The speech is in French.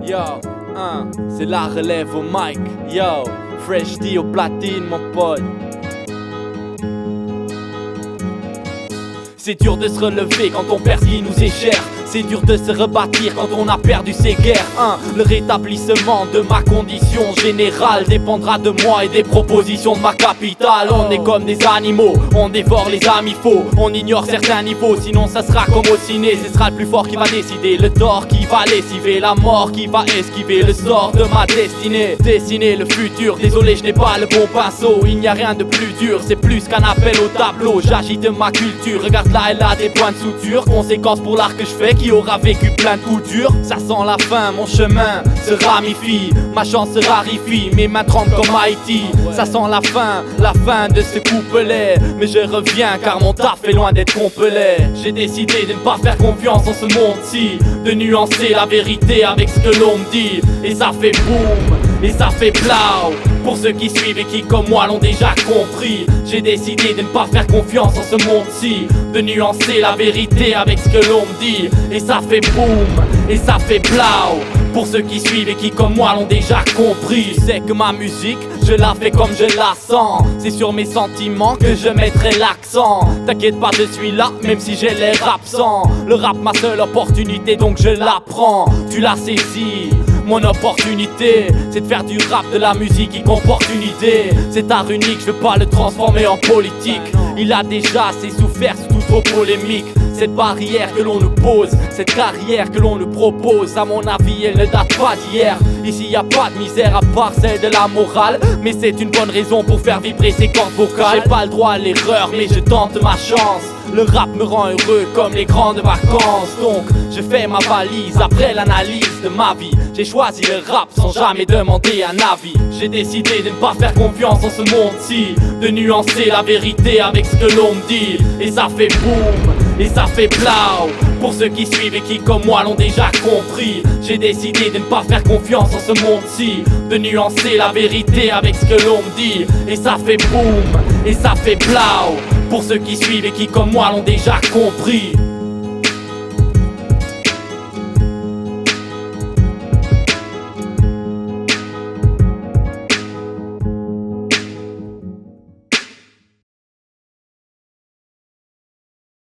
Yo, c'est la relève au mic. Yo, Fresh D au platine, mon pote. C'est dur de se relever quand on perd ce qui nous est cher. C'est dur de se rebâtir quand on a perdu ses guerres. Le rétablissement de ma condition générale dépendra de moi et des propositions de ma capitale. On est comme des animaux, on dévore les amis faux. On ignore certains niveaux, sinon ça sera comme au ciné. Ce sera le plus fort qui va décider, le tort qui va lessiver, la mort qui va esquiver le sort de ma destinée. Dessiner le futur, désolé je n'ai pas le bon pinceau. Il n'y a rien de plus dur, c'est plus qu'un appel au tableau. J'agite de ma culture, regarde là elle a des points de suture. Conséquence pour l'art que je fais, qui aura vécu plein de coups durs. Ça sent la fin, mon chemin se ramifie, ma chance se raréfie, mes mains tremblent comme Haïti. Ça sent la fin de ce couplet. Mais je reviens car mon taf est loin d'être complet. J'ai décidé de ne pas faire confiance en ce monde-ci, de nuancer la vérité avec ce que l'on me dit. Et ça fait boum, et ça fait blau. Pour ceux qui suivent et qui comme moi l'ont déjà compris, j'ai décidé de ne pas faire confiance en ce monde-ci, de nuancer la vérité avec ce que l'on me dit. Et ça fait boum, et ça fait blau. Pour ceux qui suivent et qui comme moi l'ont déjà compris, c'est que ma musique, je la fais comme je la sens. C'est sur mes sentiments que je mettrai l'accent. T'inquiète pas, je suis là, même si j'ai l'air absent. Le rap, ma seule opportunité, donc je la prends. Tu l'as saisi. Mon opportunité, c'est de faire du rap, de la musique qui comporte une idée. Cet art unique, je veux pas le transformer en politique. Il a déjà assez souffert sous toute trop polémique. Cette barrière que l'on nous pose, cette carrière que l'on nous propose, à mon avis elle ne date pas d'hier. Ici y a pas de misère à part celle de la morale, mais c'est une bonne raison pour faire vibrer ses cordes vocales. J'ai pas le droit à l'erreur mais je tente ma chance. Le rap me rend heureux comme les grandes vacances. Donc je fais ma valise après l'analyse de ma vie. J'ai choisi le rap sans jamais demander un avis. J'ai décidé de ne pas faire confiance en ce monde-ci, de nuancer la vérité avec ce que l'on me dit. Et ça fait boum, et ça fait blau. Pour ceux qui suivent et qui comme moi l'ont déjà compris, j'ai décidé de ne pas faire confiance en ce monde-ci, de nuancer la vérité avec ce que l'on me dit. Et ça fait boum, et ça fait blau. Pour ceux qui suivent et qui comme moi l'ont déjà compris.